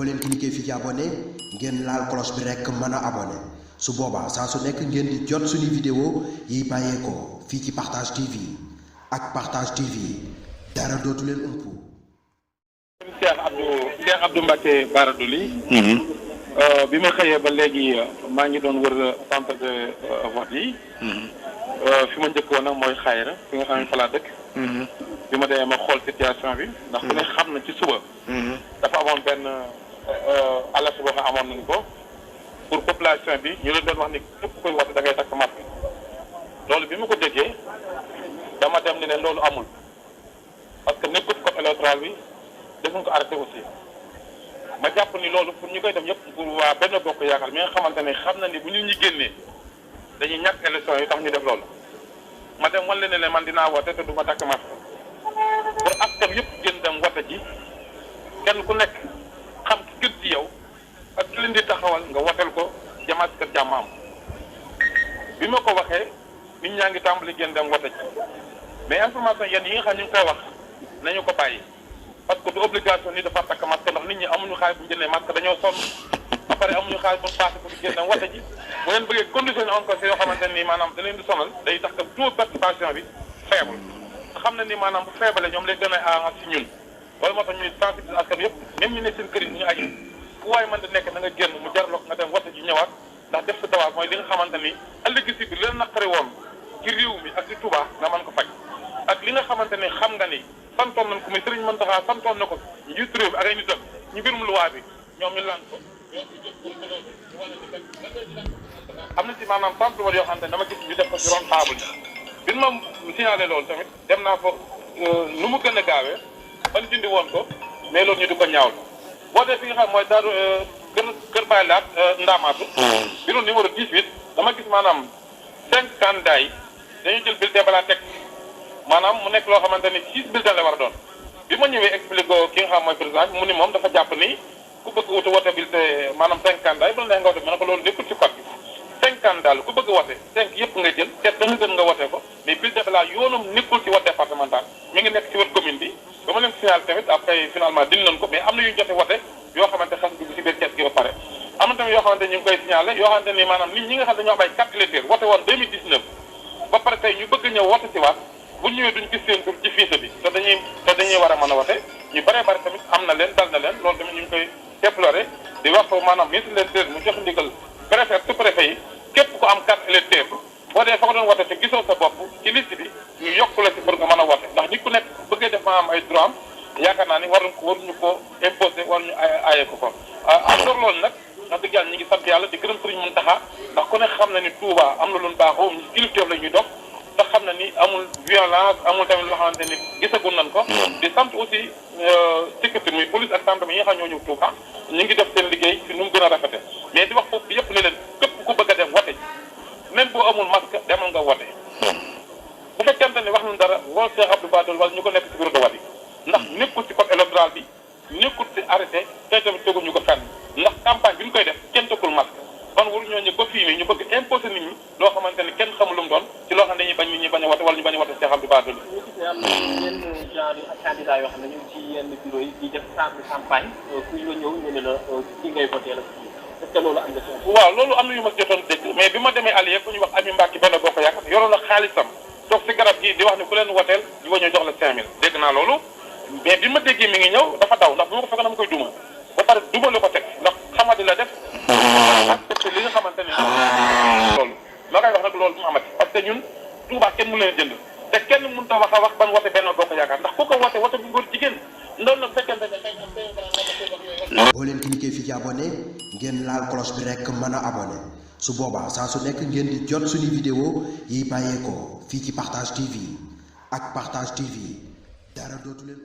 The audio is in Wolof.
boo leen cliquer fi ci abonné ngeen laal cloche bi rek mën a abonné su boobaa saa su nekk ngeen di jot suñu vidéo yi bàyyeekoo fii ci Partage TV ak Partage TV dara dootu leen umpu. Cheikh Abdou Mbacké Bara Dolly. bi ma xëyee ba léegi maa ngi doon wër centre de vote yi. fi ma njëkkoon nag mooy xayra fi nga xam ne fa laa dëkk. bi ma demee ma xool situation bi. ndax ku ne xam na ci suba. dafa amoon benn alerte boo xam amoon nañu ko pour population bi ñu leen doon wax ni képp koy wote da ngay takk masque. loolu bi ma ko déggee dama dem ni leen loolu amul parce que nekkut code électoral bi defuñ ko arrêté aussi. ma jàpp ni loolu pour ñu koy def yëpp pour waa benn bokk yaakaar mi nga xamante ne xam na ni bu ñu génnee dañuy ñàkk élection yi tax ñu def loolu ma dem wan leen ne man dinaa wote te du ma takk masque pour askan yëpp gën dem wote ji kenn ku nekk xam ki gën ci yow ak ki leen di taxawal nga woteel ko jamaat kër jàmm am bi ma ko waxee nit ñaa ngi tàmbali gën dem wote ji mais information yenn yi nga xam ñu ngi koy wax nañu ko bàyyi. parce que du obligation ni dafa takk masque ndax nit ñi amuñu xaalis bu ñu jëndee masque dañoo sonn ba pare amuñu xaalis bu ñu paase pour génn wote ji bu leen bëggee conditionné encore si yoo xamante ni maanaam da leen di sonal day tax que taux de participation bi faible te xam na ni maanaam bu faible ñoom lay gën a arrangé si ñun loolu moo tax ñuy sensibiliser askan yëpp même ñu ne seen kër yi ñu aji fu waaye mën da nekk na nga génn mu jarloog nga dem wote ji ñëwaat ndax def sa dawaat mooy li nga xamante ni ëllëg si bi leen naqari woon ci réew mi ak ci Touba nga mën ko faj ak li nga xamante ni xam nga ni santoon nañ ko muy Serigne Mountakha santoon na ko njiitu réew bi ak ay nitam ñu mbirum luwaa bi ñoom ñu lan ko am na ci maanaam centre yoo xam ne dama gis ñu def ko ci ron table bi ma signalé loolu tamit dem naa fa nu mu gën a gaawee ban dindi woon ko mais loolu ñu di ko ñaawlu boo dee fi nga xam mooy daaru kër Baye Laat Ndamaatu bureau numéro 18 dama gis maanaam 5 candidats yi dañuy jël bulletin balaa teg maanaam mu nekk loo xamante ni 6 bulletins la war a doon bi ma ñëwee expliqué ko ki nga xam mooy président bi mu ni moom dafa jàpp ni ku bëgg wuti wote bulletin maanaam 5 candidats yi doon neex nga wote ma ne ko loolu nekkul ci code bi 5 candidats la ku bëgg wote 5 yëpp nga jël seet da nga gën nga wote ko mais bulletin bi laa yoonam nekkul ci wote départemental mi ngi nekk ci wet commune bi ba ma leen signal tamit après finalement dindi nañ ko mais am na yu ñu jote wote yoo xamante xas dugg ci biir kees gi ba pare am na tamit yoo xamante ñu ngi koy signalé yoo xamante ni maanaam nit ñi nga xam dañoo am ay carte électeur wote woon 2019 ba pare tey ñu bëgg ñëw wote si waat bu ñëwee duñ gis seen tur ci fiise bi te dañuy war a mën a wote ñu bëree bëri tamit am na leen dal na leen loolu tamit ñu ngi koy déplorer di wax ko maanaam ministre de l'Intérieur mu jox ndigal préfet sous-préfet yi képp ku am carte électeur boo dee fa nga doon wote te gisoo sa bopp ci liste bi ñu yokk la si pour nga mën a wote ndax nit ku nekk bëggee def ma am ay droit am yaakaar naa ni waruñu ko imposer waruñu aaye ko encore loolu nag wax dëgg yàlla ñu ngi sant yàlla di gërëm Serigne Mountakha ndax ku nekk xam na ni Touba am na lu baaxoo ñu kilifteef la ñuy dox te xam na ni amul violence amul tamit loo xamante ni gisagul nañ ko di sant aussi sécurité muy police ak gendarmerie yi nga xam ñoo ñëw Touba ñu ngi def seen liggéey ci nu mu gën a rafete mais di wax foofu yëpp ne leen képp ku bëgg a dem wote même boo amul masque demal nga wote bu fekkente ni wax nañ dara woo Cheikh Abdou Bara Dolly wala ñu ko nekk ci bureau de vote yi ndax nekkul ci code électoral bi nekkul ci arrêté te tamit teguñu ko fenn ndax campagne bi ñu koy def kenn tegul masque kon waruñoo ñu ba fii nii ñu bëgg imposer nit ñi loo xamante ni kenn xamul lu mu doon ci loo xam ne dañuy bañ nit ñi bañ a wote wala ñu bañ a wote Cheikh Abdou Bara Dolly. ñu gis ne am na yenn genre ak candidat yoo xam ne ñu ngi ci yenn bureau yi di def campagne ku ñu la ñëw ñu ne la kii ngay voté la est-ce que loolu am na solo. waaw loolu am na yu ma jotoon dégg mais bi ma demee Aliou ku ñu wax Ami Mbacke benn bokk yaakaar yoroon na xaalisam toog si garab gi di wax ni ku leen woteel ñu ba ñëw jox la 5000 dégg naa loolu mais bi ma déggee mi ngi ñëw dafa daw ndax bu ma ko fekkoon dama koy duma ba pare duma la ko teg ndax xamadi la def accepté li nga xamante ni loolu ma koy wax nag loolu mu amati parce que ñun Touba kenn mu leen jënd te kenn mënut a wax ban wote benn bokk yaakaar ndax ku ko wote bu góor jigéen loolu nag fekkente ne boo leen cliquer fi ci abonné ngeen laal cloche bi rek mën a abonné su boobaa saa su nekk ngeen di jot suñu vidéo yi bàyyeekoo fii ci Partage TV ak Partage TV dara dootu leen